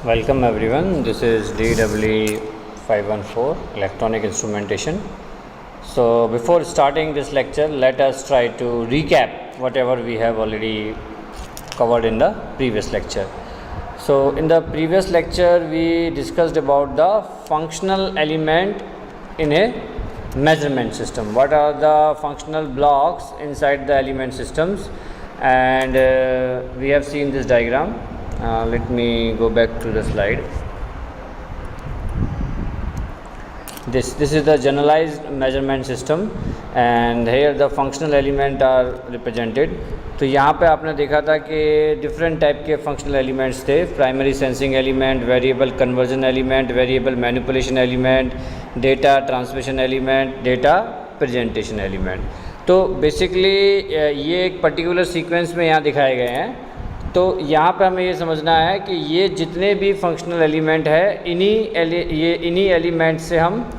Welcome everyone, this is DWE 514 Electronic Instrumentation. So before starting this lecture, let us try to recap whatever we have already covered in the previous lecture. So in the previous lecture we discussed about the functional element in a measurement system. What are the functional blocks inside the element systems, and we have seen this diagram. Let me go back to the slide. This is the generalized measurement system and here the functional element are represented. तो यहाँ पे आपने देखा था कि different type के functional elements थे, primary sensing element, variable conversion element, variable manipulation element, data transmission element, data presentation element. तो बेसिकली ये एक पर्टिकुलर सीक्वेंस में यहाँ दिखाए गए हैं. तो यहाँ पे हमें ये समझना है कि ये जितने भी फंक्शनल एलिमेंट है इन्हीं एलिमेंट से हम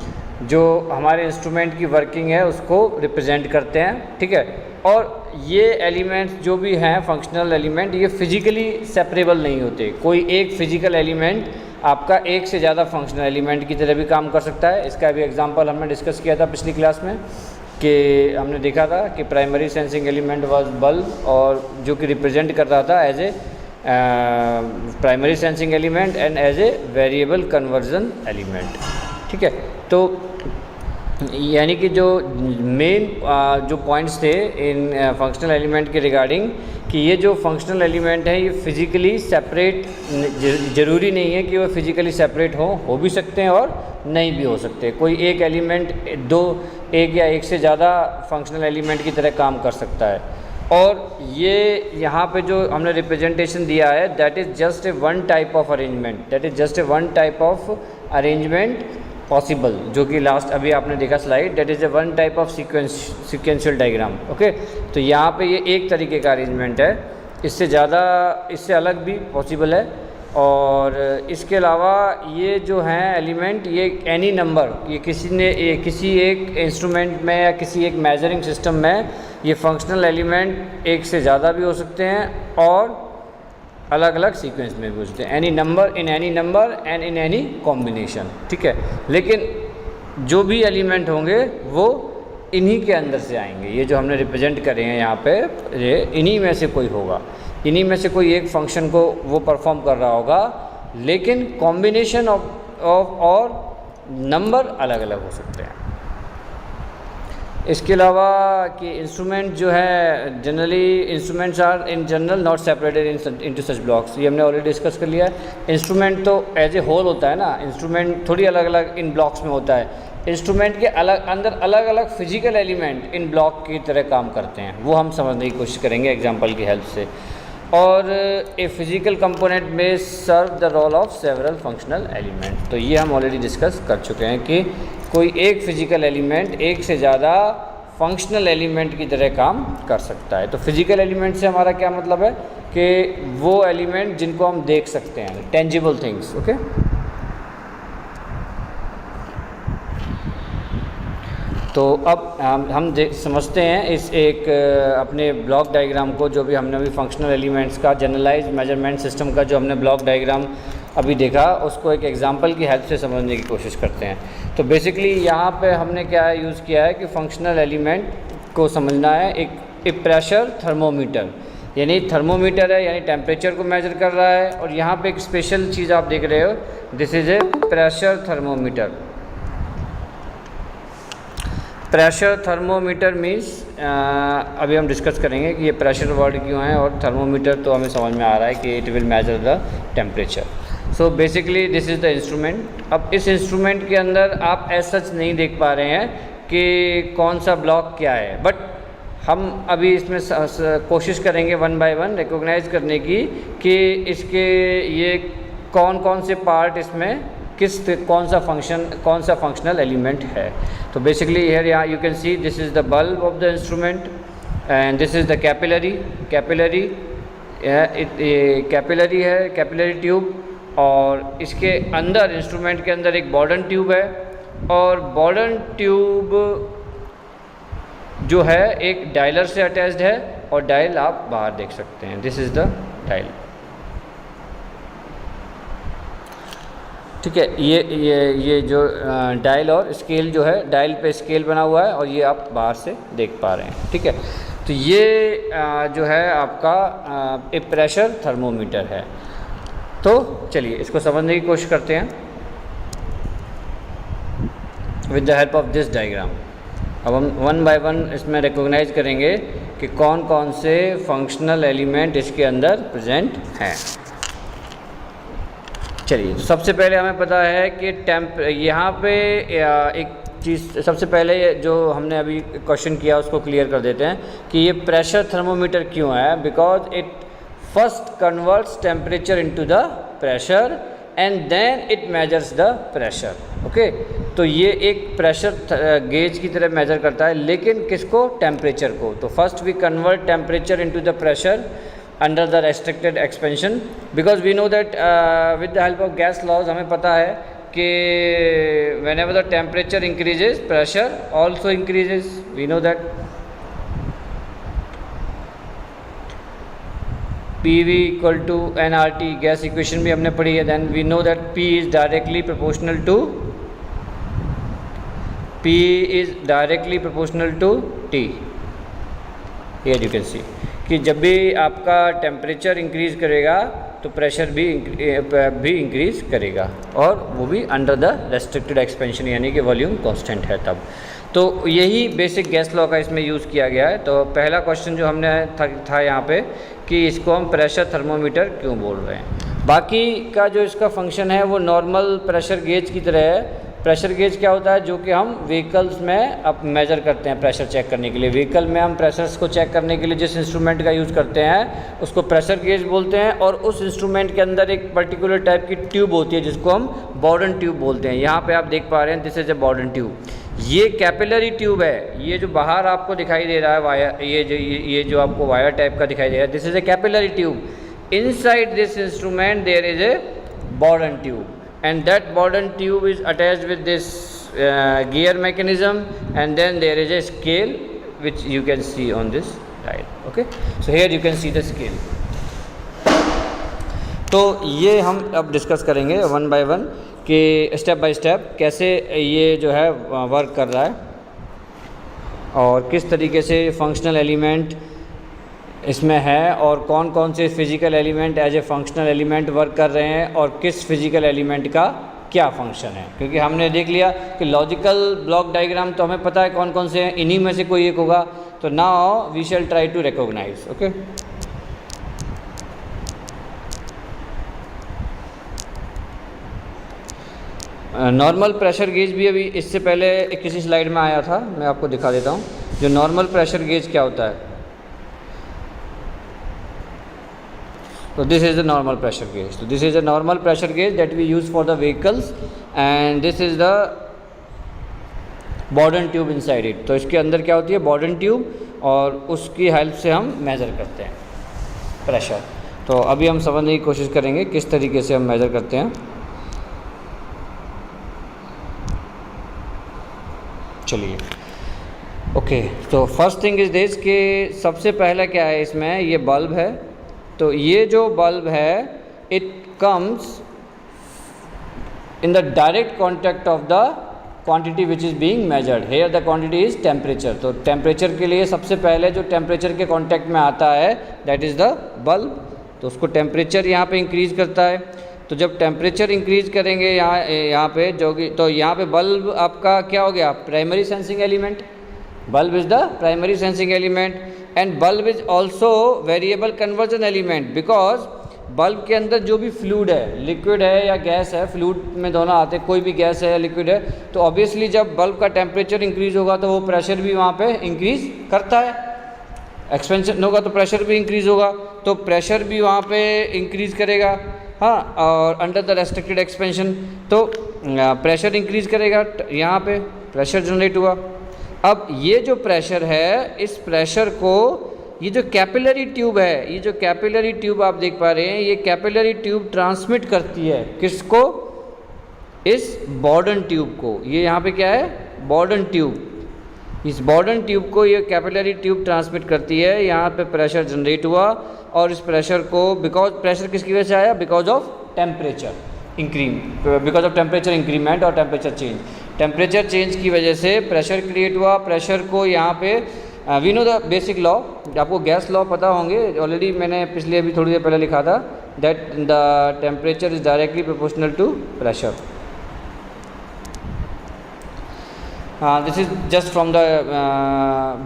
जो हमारे इंस्ट्रूमेंट की वर्किंग है उसको रिप्रेजेंट करते हैं. ठीक है. और ये एलिमेंट्स जो भी हैं फंक्शनल एलिमेंट, ये फिजिकली सेपरेबल नहीं होते. कोई एक फिजिकल एलिमेंट आपका एक से ज़्यादा फंक्शनल एलिमेंट की तरह भी काम कर सकता है. इसका भी एग्जांपल हमने डिस्कस किया था पिछली क्लास में कि हमने देखा था कि primary sensing element was bulb, और जो कि रिप्रेजेंट कर रहा था as a primary sensing element and as a variable conversion element. ठीक है. तो यानी कि जो मेन जो पॉइंट्स थे इन फंक्शनल एलिमेंट के रिगार्डिंग कि ये जो फंक्शनल एलिमेंट है ये फिज़िकली सेपरेट ज़रूरी नहीं है कि वो फिज़िकली सेपरेट हो भी सकते हैं और नहीं भी हो सकते. कोई एक एलिमेंट एक या एक से ज़्यादा फंक्शनल एलिमेंट की तरह काम कर सकता है. और ये यहाँ पे जो हमने रिप्रेजेंटेशन दिया है that is just a one type of arrangement possible, जो कि लास्ट अभी आपने देखा slide, that is a one type of sequential diagram. Okay. तो यहाँ पे ये एक तरीके का अरेंजमेंट है, इससे अलग भी पॉसिबल है. और इसके अलावा ये जो हैं एलिमेंट, ये एनी नंबर, ये किसी एक इंस्ट्रूमेंट में या किसी एक मेजरिंग सिस्टम में ये फंक्शनल एलिमेंट एक से ज़्यादा भी हो सकते हैं और अलग अलग सीक्वेंस में भी हो सकते हैं. Any number and in any combination. ठीक है. लेकिन जो भी एलिमेंट होंगे वो इन्हीं के अंदर से आएंगे. ये जो हमने रिप्रेजेंट करे हैं यहाँ पे, ये इन्हीं में से कोई होगा, इन्हीं में से कोई एक फंक्शन को वो परफॉर्म कर रहा होगा, लेकिन कॉम्बिनेशन ऑफ और नंबर अलग अलग हो सकते हैं. इसके अलावा कि इंस्ट्रूमेंट जो है generally instruments are in general not separated into such blocks. ये हमने ऑलरेडी डिस्कस कर लिया है. इंस्ट्रूमेंट तो एज ए होल होता है ना, इंस्ट्रूमेंट थोड़ी अलग अलग इन ब्लॉक्स में होता है. इंस्ट्रूमेंट के अंदर अलग अलग फिजिकल एलिमेंट इन ब्लॉक की तरह काम करते हैं, वो हम समझने की कोशिश करेंगे एग्जाम्पल की हेल्प से. और ए फिजिकल कंपोनेंट में serve the role of several functional element. तो ये हम ऑलरेडी डिस्कस कर चुके हैं कि कोई एक फिजिकल एलिमेंट एक से ज़्यादा फंक्शनल एलिमेंट की तरह काम कर सकता है. तो फिजिकल एलिमेंट से हमारा क्या मतलब है कि वो एलिमेंट जिनको हम देख सकते हैं, टेंजिबल थिंग्स. ओके. तो अब हम समझते हैं इस एक अपने ब्लॉक डायग्राम को, जो भी हमने अभी फंक्शनल एलिमेंट्स का जनरलाइज मेजरमेंट सिस्टम का जो हमने ब्लॉक डायग्राम अभी देखा, उसको एक एग्जांपल की हेल्प से समझने की कोशिश करते हैं. तो बेसिकली यहाँ पे हमने क्या यूज़ किया है कि फंक्शनल एलिमेंट को समझना है एक प्रेशर थर्मोमीटर, यानी थर्मोमीटर है, यानी टेम्परेचर को मेजर कर रहा है. और यहाँ पे एक स्पेशल चीज़ आप देख रहे हो, this is a pressure thermometer. Pressure thermometer means अभी हम डिस्कस करेंगे कि ये प्रेशर वर्ड क्यों है, और थर्मोमीटर तो हमें समझ में आ रहा है कि it will measure the temperature. So basically this is the instrument. अब इस इंस्ट्रूमेंट के अंदर आप एज सच नहीं देख पा रहे हैं कि कौन सा ब्लॉक क्या है, बट हम अभी इसमें कोशिश करेंगे वन बाय वन रिकॉग्नाइज करने की कि इसके ये कौन से पार्ट इसमें कौन सा फंक्शनल एलिमेंट है. तो basically here you can see this is the bulb of the instrument and this is the capillary है, कैपिलरी ट्यूब. और इसके अंदर इंस्ट्रूमेंट के अंदर एक बॉर्डन ट्यूब है, और बॉर्डन ट्यूब जो है एक डायलर से अटैच्ड है, और डायल आप बाहर देख सकते हैं. This is the dial. ठीक है। ये जो डायल और स्केल जो है, डायल पे स्केल बना हुआ है और ये आप बाहर से देख पा रहे हैं। ठीक है, तो ये जो है आपका एक प्रेशर थर्मोमीटर है। तो चलिए इसको समझने की कोशिश करते हैं with the help of this diagram. अब हम वन बाय वन इसमें रिकॉग्नाइज करेंगे कि कौन कौन से फंक्शनल एलिमेंट इसके अंदर प्रेजेंट हैं। चलिए, सबसे पहले हमें पता है कि यहाँ पे एक चीज़ सबसे पहले जो हमने अभी क्वेश्चन किया उसको क्लियर कर देते हैं कि ये प्रेशर थर्मोमीटर क्यों है। Because it first converts temperature into the pressure and then it measures the pressure. Okay, तो ये एक प्रेशर गेज की तरह मेजर करता है, लेकिन किसको? टेम्परेचर को। तो first we convert temperature into the pressure under the restricted expansion, because we know that with the help of gas laws हमें पता है कि whenever the temperature increases, pressure also increases. We know that PV equal to nRT gas equation भी हमने पढ़ी है। then we know that P is directly proportional to T। here you can see कि जब भी आपका टेम्परेचर इंक्रीज़ करेगा तो प्रेशर भी इंक्रीज़ करेगा, और वो भी अंडर द रेस्ट्रिक्टेड एक्सपेंशन, यानी कि वॉल्यूम कांस्टेंट है तब। तो यही बेसिक गैस लॉ का इसमें यूज़ किया गया है। तो पहला क्वेश्चन जो हमने था यहाँ पे कि इसको हम प्रेशर थर्मोमीटर क्यों बोल रहे हैं। बाकी का जो इसका फंक्शन है वो नॉर्मल प्रेशर गेज की तरह है। प्रेशर गेज क्या होता है? जो कि हम व्हीकल्स में अब मेजर करते हैं प्रेशर चेक करने के लिए। व्हीकल में हम प्रेशर्स को चेक करने के लिए जिस इंस्ट्रूमेंट का यूज़ करते हैं उसको प्रेशर गेज बोलते हैं, और उस इंस्ट्रूमेंट के अंदर एक पर्टिकुलर टाइप की ट्यूब होती है जिसको हम बॉर्डन ट्यूब बोलते हैं। यहाँ पे आप देख पा रहे हैं, this is a Bourdon tube. ये कैपिलरी ट्यूब है। ये जो बाहर आपको दिखाई दे रहा है वायर, ये जो आपको वायर टाइप का दिखाई दे रहा है, this is a capillary tube. Inside this instrument there is a Bourdon tube, and that Borden tube is attached with this gear mechanism, and then there is a scale which you can see on this dial. Okay, so here you can see the scale. तो ये हम अब discuss करेंगे one by one कि step by step कैसे ये जो है वर्क कर रहा है और किस तरीके से फंक्शनल एलिमेंट इसमें है, और कौन कौन से physical element as a functional element work कर रहे हैं, और किस फिज़िकल एलिमेंट का क्या फंक्शन है। क्योंकि हमने देख लिया कि लॉजिकल ब्लॉक डायग्राम तो हमें पता है कौन कौन से हैं, इन्हीं में से कोई एक होगा। तो now we shall try to recognise. Okay, normal pressure gauge भी अभी इससे पहले किसी स्लाइड में आया था, मैं आपको दिखा देता हूँ। जो नॉर्मल प्रेशर गेज क्या होता है, so this is the normal pressure gauge. So this is a normal pressure gauge that we use for the vehicles, and this is the Borden tube inside it. तो इसके अंदर क्या होती है? Borden tube, और उसकी हेल्प से हम मेज़र करते हैं प्रेशर। तो अभी हम समझने की कोशिश करेंगे किस तरीके से हम मेज़र करते हैं। चलिए, ओके, तो फर्स्ट थिंग इज़ दिस कि सबसे पहला क्या है इसमें, ये बल्ब है। तो ये जो बल्ब है it comes in the direct contact of the quantity which is being measured. Here the quantity is temperature. तो टेम्परेचर के लिए सबसे पहले जो टेम्परेचर के कांटेक्ट में आता है दैट इज़ द बल्ब। तो उसको टेम्परेचर यहाँ पे इंक्रीज़ करता है। तो जब टेम्परेचर इंक्रीज़ करेंगे यहाँ पे जो कि, तो यहाँ पे बल्ब आपका क्या हो गया? Primary sensing element. Bulb is the primary sensing element, and bulb is also variable conversion element, because bulb के अंदर जो भी फ्लूइड है, लिक्विड है या गैस है, फ्लूइड में दोनों आते हैं, कोई भी गैस है या लिक्विड है, तो ऑब्वियसली जब बल्ब का टेम्परेचर इंक्रीज़ होगा तो वो प्रेशर भी वहाँ पे इंक्रीज़ करता है। एक्सपेंशन होगा तो प्रेशर भी इंक्रीज़ होगा, तो प्रेशर भी वहाँ पे इंक्रीज़ करेगा। हाँ, और अंडर द रेस्ट्रिक्टेड एक्सपेंशन तो प्रेशर इंक्रीज़ करेगा, यहाँ पे प्रेशर जनरेट हुआ। अब ये जो प्रेशर है, इस प्रेशर को ये जो कैपिलरी ट्यूब है, ये जो कैपिलरी ट्यूब आप देख पा रहे हैं, ये कैपिलरी ट्यूब ट्रांसमिट करती है किसको? इस बॉर्डन ट्यूब को। ये यहाँ पे क्या है? बॉर्डन ट्यूब। इस बॉर्डन ट्यूब को ये कैपिलरी ट्यूब ट्रांसमिट करती है। यहाँ पे प्रेशर जनरेट हुआ, और इस प्रेशर को, बिकॉज प्रेशर किसकी वजह से आया? Because of temperature. Because of temperature increment और टेम्परेचर चेंज। टेम्परेचर चेंज की वजह से प्रेशर क्रिएट हुआ, प्रेशर को यहाँ पे we know the basic law, आपको गैस लॉ पता होंगे, ऑलरेडी मैंने पिछले अभी थोड़ी देर पहले लिखा था, that the temperature is directly proportional to pressure. This is just from the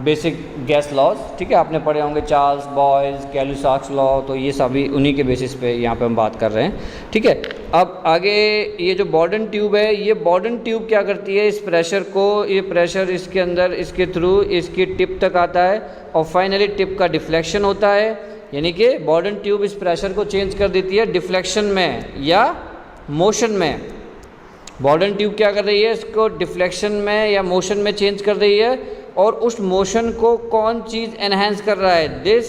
basic gas laws, ठीक है, आपने पढ़े होंगे चार्ल्स बॉयल्स, कैलुसाक्स लॉ, तो ये सभी उन्हीं के बेसिस पे यहाँ पे हम बात कर रहे हैं, ठीक है। अब आगे ये जो बॉर्डन ट्यूब है, ये बॉर्डन ट्यूब क्या करती है, इस प्रेशर को, ये प्रेशर इसके अंदर इसके थ्रू इसकी टिप तक आता है और फाइनली टिप का डिफ्लेक्शन होता है, यानी कि बॉर्डन ट्यूब इस प्रेशर को चेंज कर देती है डिफ्लेक्शन में या मोशन में। बॉर्डन ट्यूब क्या कर रही है, इसको डिफ्लेक्शन में या मोशन में चेंज कर रही है, और उस मोशन को कौन चीज़ एनहेंस कर रहा है, this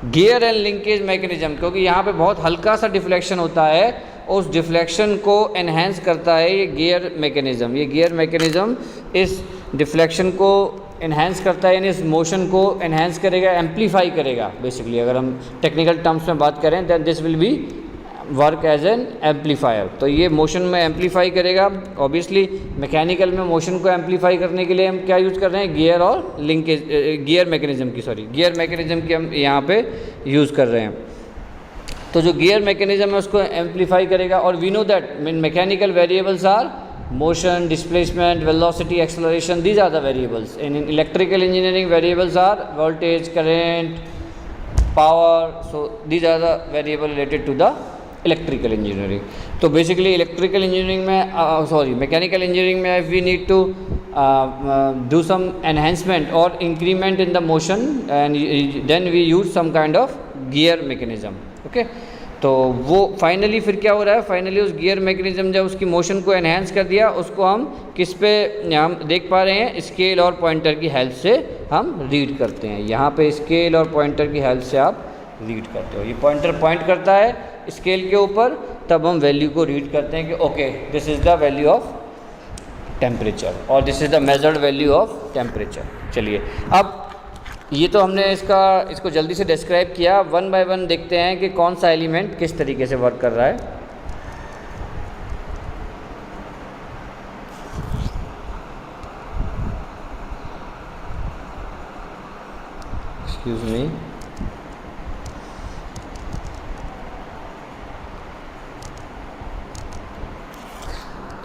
gear and linkage mechanism, क्योंकि यहाँ पे बहुत हल्का सा डिफ्लेक्शन होता है, उस डिफ्लेक्शन को एनहेंस करता है ये गियर मैकेनिज्म। ये गियर मैकेनिज्म इस डिफ्लेक्शन को एनहेंस करता है, यानी इस मोशन को एनहेंस करेगा, एम्पलीफाई करेगा। बेसिकली अगर हम टेक्निकल टर्म्स में बात करें, then this will be work as an amplifier. तो ये मोशन में एम्पलीफाई करेगा। ऑब्वियसली मैकेनिकल में मोशन को एम्पलीफाई करने के लिए हम क्या यूज़ कर रहे हैं, गियर और लिंकेज, गियर मैकेनिज्म की हम यहाँ पे यूज़ कर रहे हैं। तो जो गियर मैकेनिज्म है उसको एम्पलीफाई करेगा। और we know that mechanical variables are motion, displacement, velocity, acceleration, these are the variables. In electrical engineering variables are voltage, current, power, so these are the variable related to the electrical engineering. तो basically electrical engineering में mechanical engineering में if we need to do some enhancement और increment in the motion and then we use some kind of gear mechanism, okay. तो वो finally फिर क्या हो रहा है, फाइनली उस गियर मैकेनिज्म जब उसकी मोशन को एनहेंस कर दिया, उसको हम किस पे हम देख पा रहे हैं, स्केल और पॉइंटर की हेल्प से हम रीड करते हैं। यहाँ पे स्केल और पॉइंटर की हेल्प से आप रीड करते हो। ये पॉइंटर पॉइंट करता है स्केल के ऊपर, तब हम वैल्यू को रीड करते हैं कि okay this is the value of temperature और this is the measured value of temperature. चलिए अब ये तो हमने इसको जल्दी से डिस्क्राइब किया, वन बाय वन देखते हैं कि कौन सा एलिमेंट किस तरीके से वर्क कर रहा है। एक्सक्यूज मी,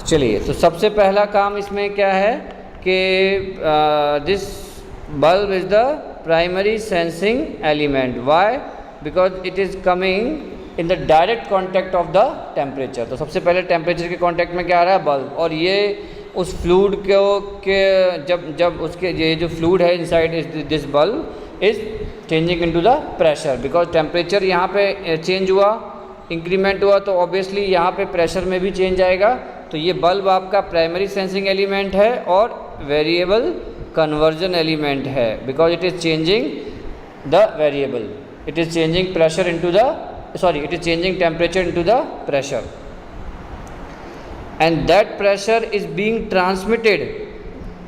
चलिए तो सबसे पहला काम इसमें क्या है कि this bulb is the primary sensing element. Why? Because it is coming in the direct contact of the temperature. तो सबसे पहले टेम्परेचर के कॉन्टैक्ट में क्या आ रहा है, बल्ब, और ये उस फ्लूइड के जब उसके ये जो फ्लूइड है inside this bulb is changing into the pressure, because temperature यहाँ पे चेंज हुआ, इंक्रीमेंट हुआ, तो ऑब्वियसली यहाँ पे प्रेशर में भी चेंज आएगा। तो ये बल्ब आपका प्राइमरी सेंसिंग एलिमेंट है और वेरिएबल कन्वर्जन एलिमेंट है, because it is changing the variable, it is changing pressure into the it is changing temperature into the pressure, and that pressure is being transmitted.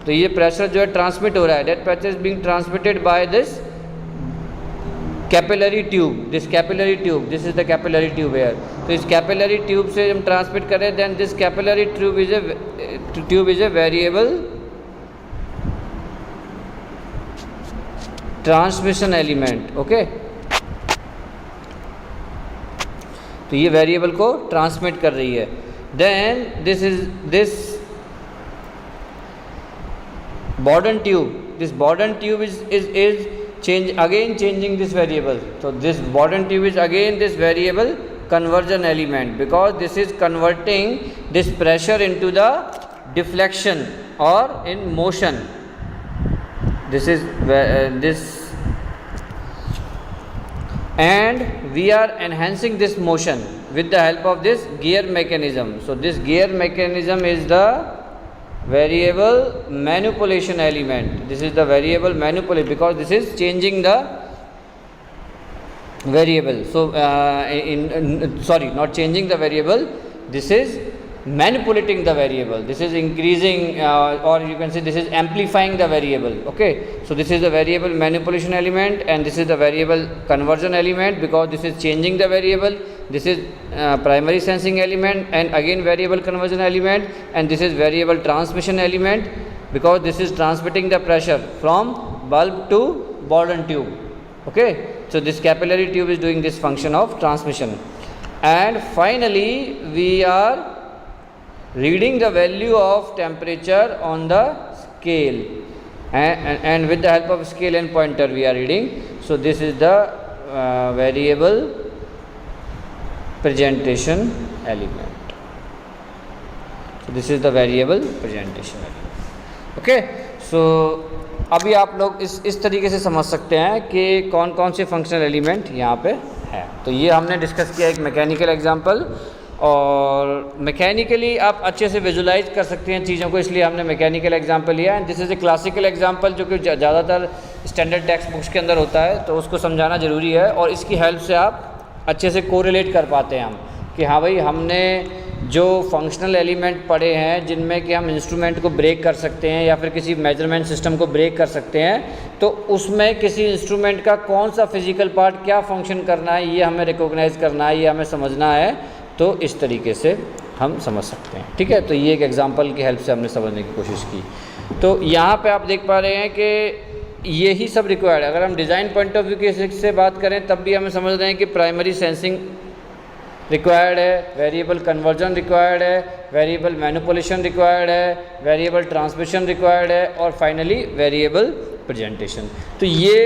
तो ये pressure जो है transmit हो रहा है, that pressure is being transmitted by this capillary tube, this is the capillary tube here. तो इस capillary tube से हम ट्रांसमिट करें, then this capillary tube is a variable transmission element, okay. तो ये वेरिएबल को ट्रांसमिट कर रही है। Then this Bourdon tube is changing this variable. So this bottom tube is again this variable conversion element, because this is converting this pressure into the deflection or in motion. This is this, and we are enhancing this motion with the help of this gear mechanism. So this gear mechanism is the variable manipulation element. This is the variable manipulation, because this is changing the variable. So not changing the variable, this is manipulating the variable, this is increasing or you can say this is amplifying the variable, okay. So this is the variable manipulation element and this is the variable conversion element, because this is changing the variable, this is primary sensing element, and again variable conversion element, and this is variable transmission element, because this is transmitting the pressure from bulb to Bourdon tube. Okay, so this capillary tube is doing this function of transmission. And finally we are reading the value of temperature on the scale, and with the help of scale and pointer we are reading. So this is the variable presentation element. So this is the variable presentation element. Okay, so अभी आप लोग इस तरीके से समझ सकते हैं कि कौन कौन से फंक्शनल एलिमेंट यहाँ पे है. तो ये हमने डिस्कस किया एक मैकेनिकल एग्जांपल, और मैकेनिकली आप अच्छे से विजुलाइज कर सकते हैं चीज़ों को, इसलिए हमने मैकेनिकल एग्जांपल लिया. And this is a classical example जो कि ज़्यादातर स्टैंडर्ड टेक्स्ट बुक्स के अंदर होता है, तो उसको समझाना ज़रूरी है, और इसकी हेल्प से आप अच्छे से कोरिलेट कर पाते हैं हम कि हाँ भाई हमने जो फंक्शनल एलिमेंट पढ़े हैं जिनमें कि हम इंस्ट्रूमेंट को ब्रेक कर सकते हैं या फिर किसी मेजरमेंट सिस्टम को ब्रेक कर सकते हैं, तो उसमें किसी इंस्ट्रूमेंट का कौन सा फिजिकल पार्ट क्या फंक्शन करना है ये हमें रिकॉग्नाइज करना है, ये हमें समझना है. तो इस तरीके से हम समझ सकते हैं. ठीक है, तो ये एक एग्जांपल की हेल्प से हमने समझने की कोशिश की. तो यहाँ पे आप देख पा रहे हैं कि यही सब रिक्वायर्ड है. अगर हम डिज़ाइन पॉइंट ऑफ व्यू के से बात करें तब भी हमें समझ रहे हैं कि प्राइमरी सेंसिंग रिक्वायर्ड है, वेरिएबल कन्वर्जन रिक्वायर्ड है, वेरिएबल मैनिपुलेशन रिक्वायर्ड है, वेरिएबल ट्रांसमिशन रिक्वायर्ड है, और फाइनली वेरिएबल प्रेजेंटेशन. तो ये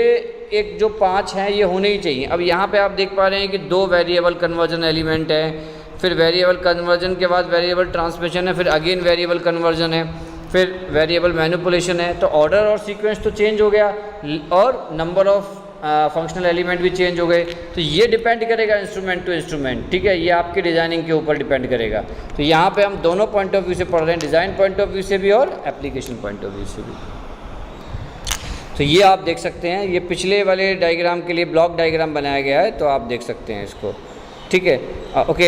एक जो 5 हैं ये होने ही चाहिए. अब यहाँ पे आप देख पा रहे हैं कि 2 वेरिएबल कन्वर्जन एलिमेंट है, फिर वेरिएबल कन्वर्जन के बाद वेरिएबल ट्रांसमिशन है, फिर अगेन वेरिएबल कन्वर्जन है, फिर वेरिएबल मैनिपुलेशन है. तो ऑर्डर और सीक्वेंस तो चेंज हो गया, और नंबर ऑफ फंक्शनल एलिमेंट भी चेंज हो गए. तो ये डिपेंड करेगा इंस्ट्रूमेंट टू इंस्ट्रूमेंट. ठीक है, ये आपके डिज़ाइनिंग के ऊपर डिपेंड करेगा. तो यहाँ पे हम दोनों पॉइंट ऑफ व्यू से पढ़ रहे हैं, डिज़ाइन पॉइंट ऑफ व्यू से भी और एप्लीकेशन पॉइंट ऑफ व्यू से भी. तो ये आप देख सकते हैं, ये पिछले वाले डायग्राम के लिए ब्लॉक डायग्राम बनाया गया है, तो आप देख सकते हैं इसको. ठीक है, ओके.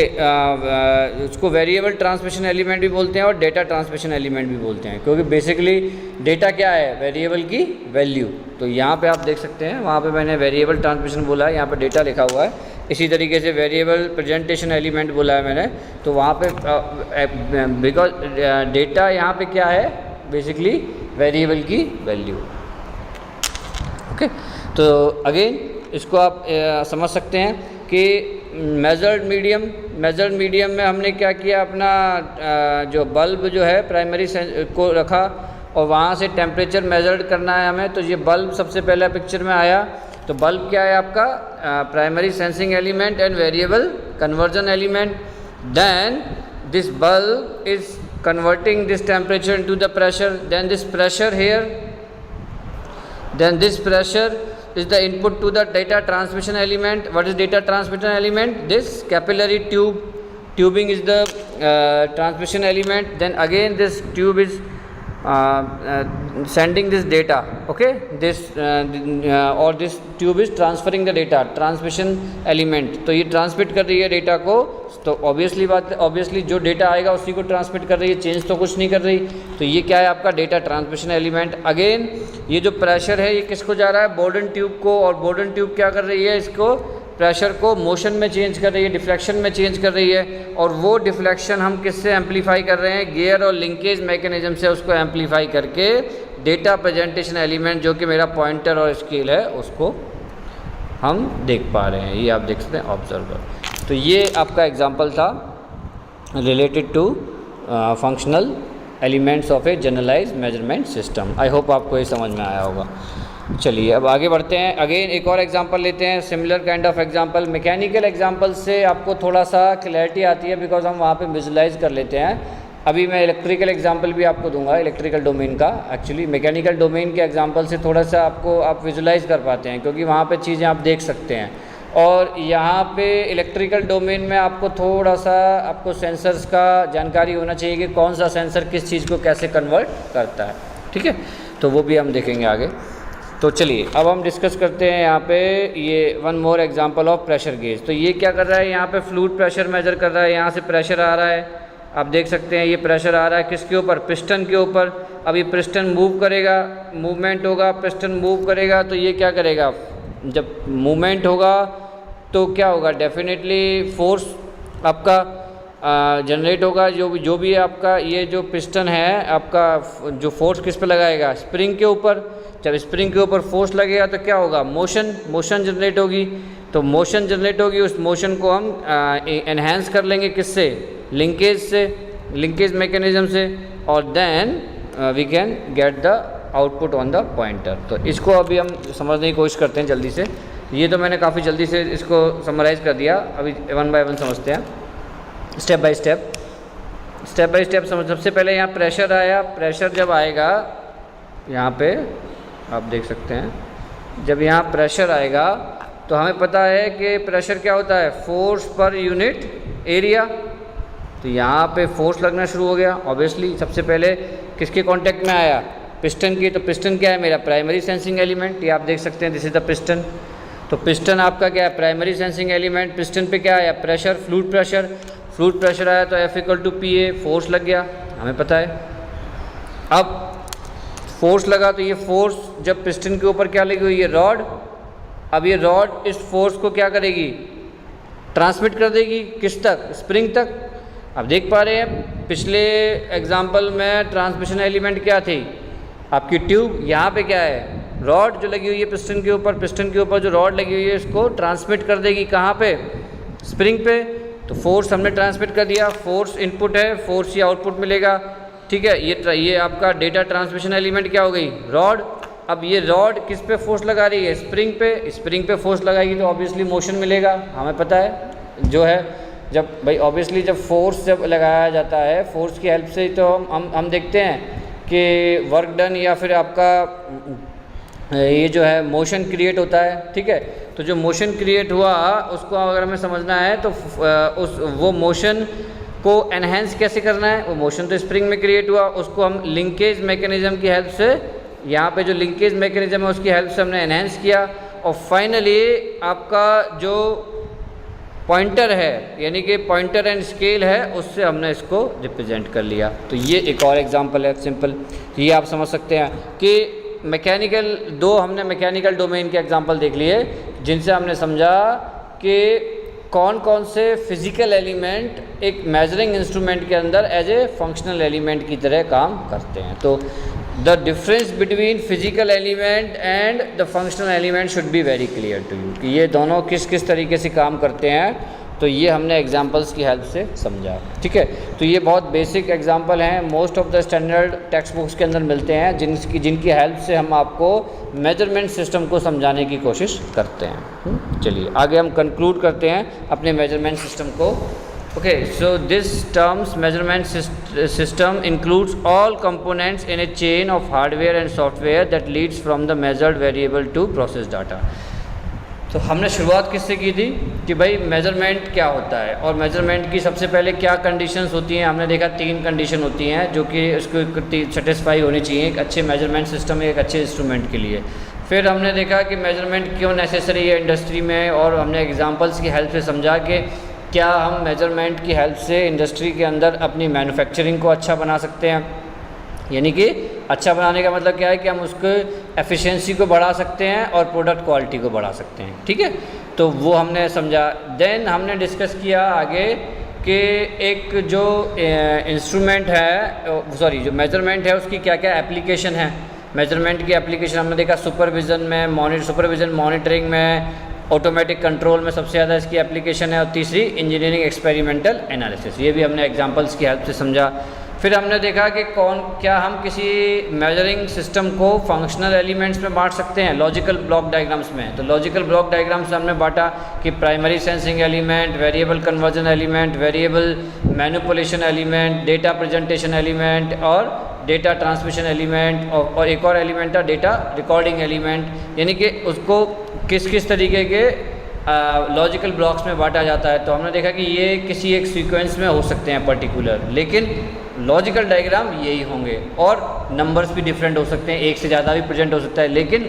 उसको वेरिएबल ट्रांसमिशन एलिमेंट भी बोलते हैं और डेटा ट्रांसमिशन एलिमेंट भी बोलते हैं, क्योंकि बेसिकली डेटा क्या है, वेरिएबल की वैल्यू. तो यहाँ पे आप देख सकते हैं, वहाँ पे मैंने वेरिएबल ट्रांसमिशन बोला है, यहाँ पे डेटा लिखा हुआ है. इसी तरीके से वेरिएबल प्रेजेंटेशन एलिमेंट बोला है मैंने, तो वहाँ पे बिकॉज डेटा यहाँ पे क्या है, बेसिकली वेरिएबल की वैल्यू. ओके, तो अगेन इसको आप समझ सकते हैं कि मेजर्ड मीडियम में हमने क्या किया, अपना जो बल्ब जो है प्राइमरी को रखा, और वहाँ से टेम्परेचर मेजर्ड करना है हमें. तो ये बल्ब सबसे पहले पिक्चर में आया. तो बल्ब क्या है आपका, primary sensing element and variable conversion element. Then this bulb is converting this temperature into the pressure, then this pressure here, then this pressure is the input to the data transmission element. What is data transmission element? This capillary tubing is the transmission element. Then again this tube is sending this data. Okay, this or this tube is transferring the data, transmission element. तो ये transmit कर रही है data को. तो obviously जो data आएगा उसी को ट्रांसमिट कर रही है, चेंज तो कुछ नहीं कर रही. तो ये क्या है आपका डेटा ट्रांसमिशन एलिमेंट. अगेन ये जो प्रेशर है ये किसको जा रहा है, बोर्डन ट्यूब को, और बोर्डन ट्यूब क्या कर रही है, इसको प्रेशर को मोशन में चेंज कर रही है, डिफ्लेक्शन में चेंज कर रही है. और वो डिफ्लेक्शन हम किससे एम्पलीफाई कर रहे हैं, गियर और लिंकेज मैकेनिज्म से उसको एम्पलीफाई करके डेटा प्रेजेंटेशन एलिमेंट जो कि मेरा पॉइंटर और स्केल है उसको हम देख पा रहे हैं. ये आप देख सकते हैं ऑब्जर्वर. तो ये आपका एग्जांपल था related to functional elements of a generalised measurement system. I hope आपको ये समझ में आया होगा. चलिए अब आगे बढ़ते हैं. अगेन एक और एग्जांपल लेते हैं, similar kind of example. Mechanical example से आपको थोड़ा सा क्लैरिटी आती है बिकॉज हम वहाँ पे विजुलाइज कर लेते हैं. अभी मैं इलेक्ट्रिकल एग्जांपल भी आपको दूंगा, इलेक्ट्रिकल डोमेन का. एक्चुअली मैकेनिकल डोमेन के एग्जांपल से थोड़ा सा आप विजुलाइज कर पाते हैं, क्योंकि वहाँ पे चीज़ें आप देख सकते हैं. और यहाँ पे इलेक्ट्रिकल डोमेन में आपको थोड़ा सा आपको सेंसर्स का जानकारी होना चाहिए कि कौन सा सेंसर किस चीज़ को कैसे कन्वर्ट करता है. ठीक है, तो वो भी हम देखेंगे आगे. तो चलिए अब हम डिस्कस करते हैं यहाँ पे ये one more example of pressure gauge. तो ये क्या कर रहा है, यहाँ पे फ्लूइड प्रेशर मेजर कर रहा है. यहाँ से प्रेशर आ रहा है, आप देख सकते हैं ये प्रेशर आ रहा है किसके ऊपर, पिस्टन के ऊपर. अब ये पिस्टन मूव करेगा, मूवमेंट होगा, पिस्टन मूव करेगा. तो ये क्या करेगा, जब मूवमेंट होगा तो क्या होगा, डेफिनेटली फोर्स आपका जनरेट होगा। जो भी आपका ये जो पिस्टन है आपका, जो फोर्स किस पे लगाएगा, स्प्रिंग के ऊपर। जब स्प्रिंग के ऊपर फोर्स लगेगा तो क्या होगा, मोशन जनरेट होगी। तो मोशन जनरेट होगी, उस मोशन को हम एनहेंस कर लेंगे किससे, लिंकेज मैकेनिज्म से, और then we can get the output on the pointer. तो इसको अभी हम समझने की कोशिश करते हैं जल्दी से। ये तो मैंने काफ़ी जल्दी से इसको समराइज़ कर दिया, अभी 1 बाय 1 समझते हैं, स्टेप बाय स्टेप समझ। सबसे पहले यहाँ प्रेशर आया, प्रेशर जब आएगा यहाँ पे आप देख सकते हैं, जब यहाँ प्रेशर आएगा तो हमें पता है कि प्रेशर क्या होता है, फोर्स पर यूनिट एरिया। तो यहाँ पे फोर्स लगना शुरू हो गया। ऑब्वियसली सबसे पहले किसके कांटेक्ट में आया, पिस्टन की। तो पिस्टन क्या है, मेरा प्राइमरी सेंसिंग एलिमेंट। ये आप देख सकते हैं, दिस इज द पिस्टन। तो पिस्टन आपका क्या है, प्राइमरी सेंसिंग एलिमेंट। पिस्टन पे क्या आया, प्रेशर, फ्लूइड प्रेशर आया तो F=PA, फोर्स लग गया, हमें पता है। अब फोर्स लगा तो ये फोर्स जब पिस्टन के ऊपर क्या लगी हुई है, रॉड। अब ये रॉड इस फोर्स को क्या करेगी, ट्रांसमिट कर देगी किस तक, स्प्रिंग तक। अब देख पा रहे हैं पिछले एग्जाम्पल में ट्रांसमिशन एलिमेंट क्या थी, आपकी ट्यूब। यहाँ पे क्या है, रॉड जो लगी हुई है पिस्टन के ऊपर। पिस्टन के ऊपर जो रॉड लगी हुई है इसको ट्रांसमिट कर देगी कहाँ पे, स्प्रिंग पे। तो फोर्स हमने ट्रांसमिट कर दिया, फोर्स इनपुट है, फोर्स ही आउटपुट मिलेगा, ठीक है। ये आपका डेटा ट्रांसमिशन एलिमेंट क्या हो गई, रॉड। अब ये रॉड किस पे फोर्स लगा रही है, स्प्रिंग पे फोर्स लगाएगी तो ऑब्वियसली मोशन मिलेगा, हमें पता है जो है। जब भाई ऑब्वियसली जब फोर्स जब लगाया जाता है, फोर्स की हेल्प से तो हम देखते हैं कि वर्क डन या फिर आपका ये जो है मोशन क्रिएट होता है, ठीक है। तो जो मोशन क्रिएट हुआ उसको अगर हमें समझना है तो वो मोशन को एनहेंस कैसे करना है, वो मोशन तो स्प्रिंग में क्रिएट हुआ, उसको हम लिंकेज मैकेनिज्म की हेल्प से, यहाँ पे जो लिंकेज मैकेनिज्म है उसकी हेल्प से हमने एनहेंस किया। और फाइनली आपका जो पॉइंटर है, यानी कि पॉइंटर एंड स्केल है, उससे हमने इसको रिप्रेजेंट कर लिया। तो ये एक और एग्जांपल है सिंपल, ये आप समझ सकते हैं कि हमने मैकेनिकल डोमेन के एग्जांपल देख लिए, जिनसे हमने समझा कि कौन कौन से फिजिकल एलिमेंट एक मेजरिंग इंस्ट्रूमेंट के अंदर एज ए फंक्शनल एलिमेंट की तरह काम करते हैं। तो the difference between physical element and the functional element should be very clear to you, कि ये दोनों किस किस तरीके से काम करते हैं। तो ये हमने एग्जांपल्स की हेल्प से समझा, ठीक है। तो ये बहुत बेसिक एग्जांपल हैं, most of the standard text books के अंदर मिलते हैं, जिनकी हेल्प से हम आपको मेजरमेंट सिस्टम को समझाने की कोशिश करते हैं। चलिए आगे हम कंक्लूड करते हैं अपने मेजरमेंट सिस्टम को। Okay, so this terms measurement system includes all components in a chain of hardware and software that leads from the measured variable to process data. तो हमने शुरुआत किससे की थी कि भाई मेजरमेंट क्या होता है, और मेजरमेंट की सबसे पहले क्या कंडीशंस होती हैं। हमने देखा 3 कंडीशन होती हैं जो कि उसको सेटिस्फाई होनी चाहिए एक अच्छे मेजरमेंट सिस्टम, एक अच्छे इंस्ट्रूमेंट के लिए। फिर हमने देखा कि मेजरमेंट क्यों नेसेसरी है इंडस्ट्री में, और हमने एग्जांपल्स की हेल्प से समझा कि क्या हम मेजरमेंट की हेल्प से इंडस्ट्री के अंदर अपनी मैन्युफैक्चरिंग को अच्छा बना सकते हैं। यानी कि अच्छा बनाने का मतलब क्या है कि हम उसको एफिशिएंसी को बढ़ा सकते हैं और प्रोडक्ट क्वालिटी को बढ़ा सकते हैं, ठीक है। तो वो हमने समझा। देन हमने डिस्कस किया आगे कि एक जो इंस्ट्रूमेंट है, जो मेजरमेंट है उसकी क्या क्या एप्लीकेशन है। मेजरमेंट की एप्लीकेशन हमने देखा सुपरविज़न मॉनिटरिंग में, ऑटोमेटिक कंट्रोल में सबसे ज़्यादा इसकी एप्लीकेशन है, और तीसरी इंजीनियरिंग एक्सपेरिमेंटल एनालिसिस। ये भी हमने एग्जांपल्स की हेल्प से समझा। फिर हमने देखा कि क्या हम किसी मेजरिंग सिस्टम को फंक्शनल एलिमेंट्स में बांट सकते हैं, लॉजिकल ब्लॉक डायग्राम्स में। तो लॉजिकल ब्लॉक डायग्राम्स में हमने बांटा कि primary sensing element, variable conversion element, variable manipulation element, data presentation element और डेटा ट्रांसमिशन एलिमेंट, और एक और एलिमेंट था डेटा रिकॉर्डिंग एलिमेंट। यानी कि उसको किस किस तरीके के लॉजिकल ब्लॉक्स में बांटा जाता है। तो हमने देखा कि ये किसी एक सीक्वेंस में हो सकते हैं पर्टिकुलर, लेकिन लॉजिकल डायग्राम यही होंगे, और नंबर्स भी डिफरेंट हो सकते हैं, एक से ज़्यादा भी प्रेजेंट हो सकता है, लेकिन